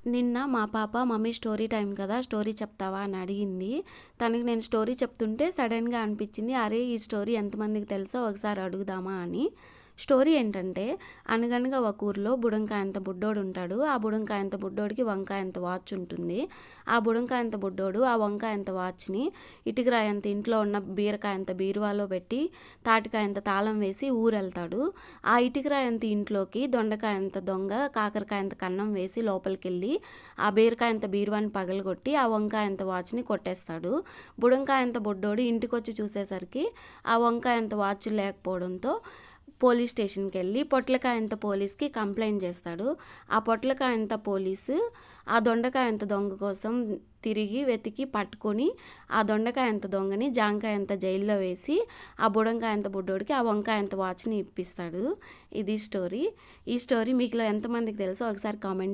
నిన్న మా పాప మమ్మీ స్టోరీ టైం కదా స్టోరీ చెప్తావా అని అడిగింది. తనకి నేను స్టోరీ చెప్తుంటే సడన్గా అనిపించింది, అరే ఈ స్టోరీ ఎంతమందికి తెలుసో ఒకసారి అడుగుదామా అని. స్టోరీ ఏంటంటే, అనగనగా ఒక ఊరిలో బుడంకాయంత బుడ్డోడు ఉంటాడు. ఆ బుడంకాయంత బుడ్డోడికి వంకాయంత వాచ్ ఉంటుంది. ఆ బుడంకాయంత బుడ్డోడు ఆ వంకాయంత వాచ్ని ఇటుకరాయంత ఇంట్లో ఉన్న బీరకాయంత బీరువాలో పెట్టి తాటికాయంత తాళం వేసి ఊరెళ్తాడు. ఆ ఇటుకరాయంత ఇంట్లోకి దొండకాయంత దొంగ కాకరకాయంత కన్నం వేసి లోపలికెళ్ళి ఆ బీరకాయంత బీరువాని పగలగొట్టి ఆ వంకాయంత వాచ్ని కొట్టేస్తాడు. బుడంకాయంత బుడ్డోడు ఇంటికొచ్చి చూసేసరికి ఆ వంకాయంత వాచ్ లేకపోవడంతో పోలీస్ స్టేషన్కి వెళ్ళి పొట్లకాయంత పోలీస్కి కంప్లైంట్ చేస్తాడు. ఆ పొట్లకాయంత పోలీసు ఆ దొండకాయంత దొంగ కోసం తిరిగి వెతికి పట్టుకొని ఆ దొండకాయంత దొంగని జాంకాయంత జైల్లో వేసి ఆ బుడంకాయంత బుడ్డోడికి ఆ వంకాయంత వాచ్ని ఇప్పిస్తాడు. ఇది స్టోరీ. ఈ స్టోరీ మీకులో ఎంతమందికి తెలుసో ఒకసారి కామెంట్